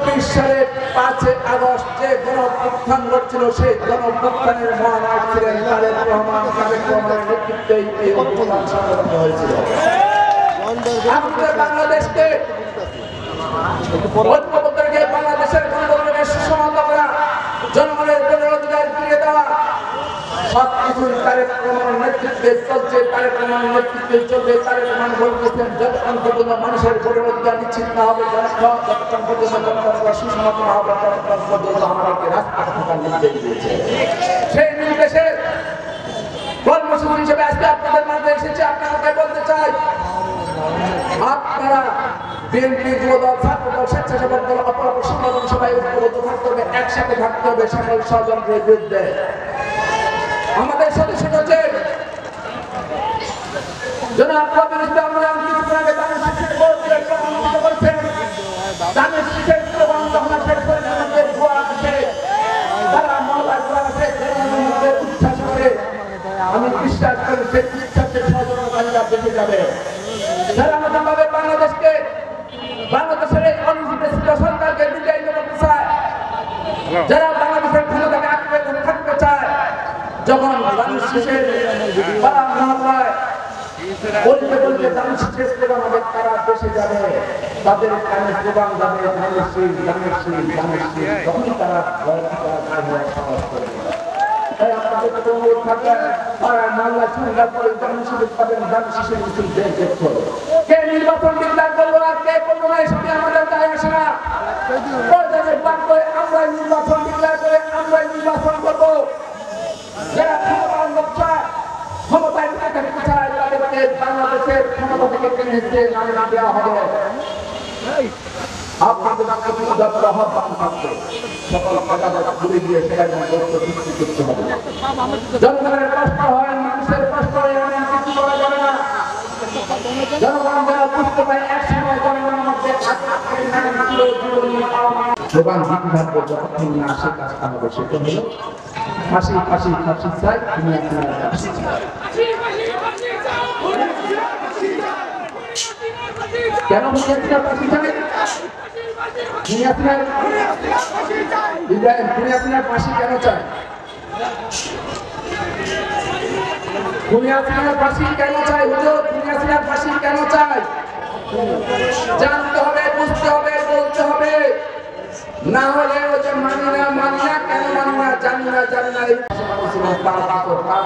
সালের 5 আগস্ট যে গণঅভ্যুত্থান ঘটছিল সেই গণঅভ্যুত্থানের মহানায়ক ছিলেন তারেক রহমানের নেতৃত্বে এই অভ্যুত্থান সংগঠিত হয়েছিল। আমাদের বাংলাদেশকে ঐক্যবদ্ধকে বাংলাদেশের গণতন্ত্রকে সুসংহত করা, জনগণের ভোটের অধিকার ফিরিয়ে দেওয়া সবকিছুই তারেক রহমানের নেতৃত্বে চলছে। তারেক রহমানের নেতৃত্বে চলবে। তারেক রহমান বলতেছেন যতক্ষণ পর্যন্ত মানুষের ভোটের অধিকার নিশ্চিত না হবে, যতক্ষণ পর্যন্ত গণতন্ত্র সুসংহত না হবে, ততক্ষণ পর্যন্ত আমাদেরকে রাজপথে থাকার নির্দেশ দিয়েছে। সেই নির্দেশে কর্মসূচি হিসেবে আজকে আপনাদের মাঝে এসেছে। আপনাদেরকে বলতে চাই, আপনারা বিএনপি, যুবদল, ছাত্রদল, স্বেচ্ছাসেবক দল, অপর সংগঠন সবাই ঐক্যবদ্ধ থাকতে হবে, একসাথে থাকতে হবে সকল ষড়যন্ত্রের বিরুদ্ধে। আমাদের সাথে সাথে জনাব কবির ইসলাম রাম কিছুক্ষণ আগে দানের শীষের প্রমাণিত করেছেন। দানের শীষের প্রমাণ যখন শেষ করে আমাদের ভুয়া আছে, তারা মহল্লা ভুয়া আছে, জনগণের উচ্ছ্বাস করে আমি বিশ্বাস করি সেই উচ্ছ্বাসের ষড়যন্ত্রকারীরা বেঁচে যাবে। যারা নতুনভাবে বাংলাদেশের এই অনির্দিষ্ট সরকারকে বিজয়ী করতে চায়, যারা বাংলাদেশের ক্ষমতাকে আঁকড়ে থাকতে চায়, যখন দানের শীষের বলতে বলতে দানের শীষের স্লোগান হবে, তারা দেশে যাবে, তাদের কানে স্লোগান যাবে দানের শীষ, দানের শীষ, দানের শীষ, তখন তারা সাহস করবে। তাই আপনাদের অনুরোধ থাকবে, তারা মামলা সংঘাত করে দানের শীষ পাবেন, দানের শীষের মিছিল দেখতে হবে। কে নির্বাচন ডিক্লার করবো আর কে করবো না, এসব আমাদের দায় আসে না। আমরাই নির্বাচন ডিক্লার করে আমরাই নির্বাচন করবো। যারা ক্ষমতায় থাকতে চায় তাদেরকে বাংলাদেশের ক্ষমতা থেকে টেনে নামিয়ে দেওয়া হবে। আপনাদের আহ্বান থাকবে, সকল ঘুরে গিয়ে সেখানে করতে হবে। জনগণের কষ্ট হয়, মানুষের কষ্ট হয়, এমন কিছু করা যাবে না। জনগণ যারা বুঝতে পারে একসময় জনগণের মধ্যে স্লোগান দিতে থাকবে, যতক্ষণ না আসে কাজটা হবে। সেটা হলো ফাঁসি ফাঁসি ফাঁসি চাই, তুমি আপনার ফাঁসি চাই। কেন দুনিয়ার ফাঁসি চাই? দুনিয়ার ফাঁসি কেন চাই? দুনিয়ার ফাঁসি কেন চাই? হুজুর, দুনিয়ার ফাঁসি কেন চাই? জানতে হবে, বুঝতে হবে, বলতে হবে। না হলে ওই যে মানি না কেন মানি না, জানি না এই 5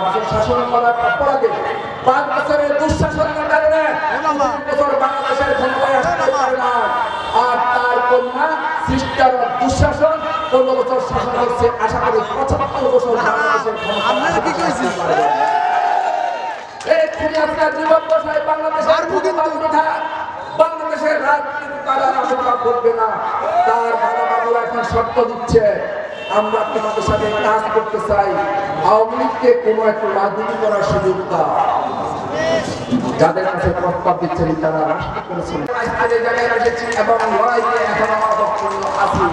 বছর শাসন করার অপরাধে, 5 বছরের দুঃশাসনের কারণে বাংলাদেশের ক্ষমতায় আসতে পারে না। আর তার কন্যা সিস্টার দুঃশাসন 15 বছর শাসন করছে। আশা করি 75 বছর বাংলাদেশের ক্ষমতা এই খুনি আপনার যুবক দশায় বাংলাদেশের রাজনীতি তারা আশঙ্কা করবে না। তার বাবা এখন শর্ত দিচ্ছে, আমরা তোমাদের সাথে কাজ করতে চাই, আওয়ামী লীগকে কোনো একটু রাজনীতি করার সুযোগ দাও। যাদের কাছে প্রস্তাব দিচ্ছেন তারা রাষ্ট্র করেছেন এবং লড়াইতে এখনো অবতীর্ণ আছি।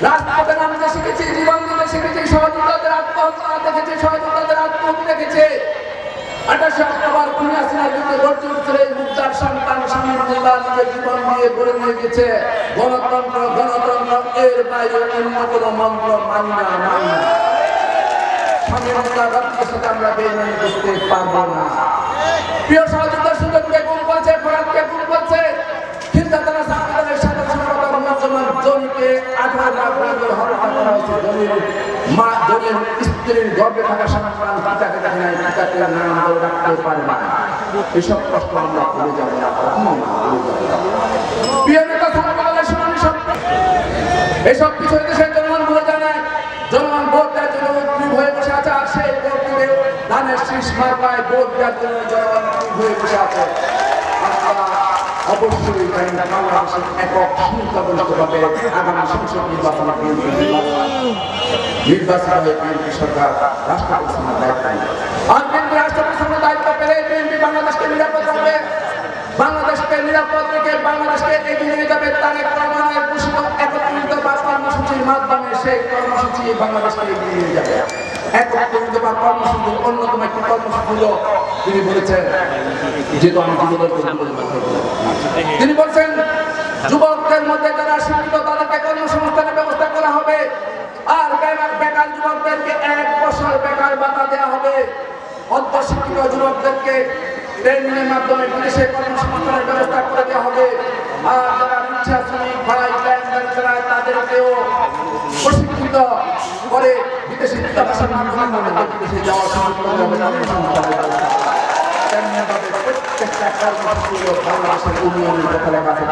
রাজপথে নামতে শিখেছি, জীবন দিতে শিখেছি, সহযোদ্ধাদের আত্মহত্যা দেখেছি, সহযোদ্ধাদের আত্মহত্যা দেখেছি। 28 অক্টোবর খুনি হাসিনার বিরুদ্ধে গর্জে উঠছিল এই মুক্তার সন্তান শামীমুল্লাহ নিজের জীবন দিয়ে গড়ে নিয়ে গেছে। গণতন্ত্র এর বাইরে অন্য কোনো মন্ত্র মানি না। শামীমুল্লাহ রক্তের সাথে আমরা বেইমানি করতে পারবো না। প্রিয় সহযোদ্ধা সুযোগকে গুম করেছে, ফরাদকে গুম করেছে, কিন্তু তারা ছাত্রদের সাথে সংগঠন জমিকে 18 লাখ হত্যা করা হয়েছে। জমির স্ত্রীর গর্ভে থাকা সন্তান পিতাকে দেখে নাই, পিতাকে নাম ধরে রাখতে পারে না। এসব প্রশ্ন আমরা ভুলে যাবো না, কখনো না ভুলে যাবো না। প্রিয় নেতা ছাত্রদলের শুনানি এসব কিছু দেশের জনগণ ভুলে যায় না। জনগণ ভোট দেওয়ার জন্য উদ্গ্রীব হয়ে বসে আছে, আর সেই ভোট দিবে ধানের শীষ মার্কায় ভোট দেওয়ার জন্য জনগণ উদ্গ্রীব হয়ে বসে আছে। অবশ্যই বাংলাদেশের একক সুনির্দিষ্টভাবে আগামী সংসদ নির্বাচনে নির্বাচিত হয়ে বিএনপি সরকার রাষ্ট্র পরিচালনার দায়িত্ব নেয়। আর বিএনপি রাষ্ট্র পরিচালনার দায়িত্ব পেলে বিএনপি বাংলাদেশকে নিরাপদ রাখবে, বাংলাদেশকে নিরাপদ রেখে বাংলাদেশকে এগিয়ে নিয়ে যাবে। তারেক রহমানের ঘোষিত 31 কর্মসূচির মাধ্যমে সেই কর্মসূচি বাংলাদেশকে এগিয়ে নিয়ে যাবে। 31 কর্মসূচির অন্যতম একটি কর্মসূচি হল তিনি বলেছেন, যেহেতু আমি তিনি বলছেন যুবকদের মধ্যে যারা শিক্ষিত তাদেরকে কর্মসংস্থানের ব্যবস্থা করা হবে আর বেকার যুবকদেরকে 1 বছর বেকার ভাতা দেওয়া হবে অর্ধশিক্ষিত যুবকদেরকে ট্রেনিংয়ের মাধ্যমে বিদেশে কর্মসংস্থানের ব্যবস্থা করে দেওয়া হবে আর যারা রিক্সা শ্রমিক ভাই ব্যাংক চালায় তাদেরকেও প্রশিক্ষিত করে বিদেশি দূতাবাসের মাধ্যমে তাদেরকে বিদেশে যাওয়ার সুযোগ করে দেওয়া হবে প্রত্যেকটা কর্মসূচি বাংলাদেশের ইউনিয়নের দখলে আছে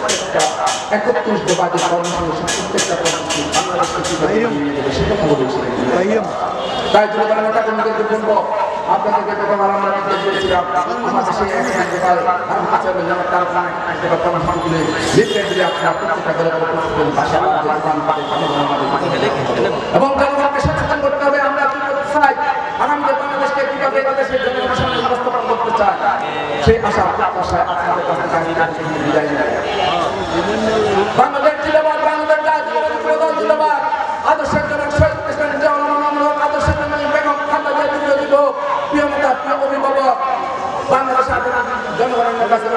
প্রত্যেকটা 31 বাজেট কর্মসূচি প্রত্যেকটা কর্মসূচি তাই যুবদলের কর্মীদেরকে বলবো আপনাদেরকে গতকাল আমরা নির্দেশ করেছিলাম আমাদের সেই কর্মসূচিগুলি লিখতে দিলে আপনারা প্রত্যেকটা করে এবং জনগণকে সচেতন করতে হবে আমরা কি করতে চাই আগামী বাংলাদেশকে কিভাবে বাংলাদেশের জনগণের সামনে উপস্থাপন করতে চাই সেই আশা প্রত্যাশায় আপনাদের কাছে বিদায় নেয় বাংলাদেশ জিন্দাবাদ বাংলাদেশ জাতীয়তাবাদী জিন্দাবাদ আদর্শের জনক শহীদ প্রেসিডেন্ট জিয়াউর রহমান আদর্শের জনক বেগম খালেদা জিয়া বিরোধী প্রিয় নেতা প্রিয় অভিভাবক বাংলাদেশের জনগণের কাছে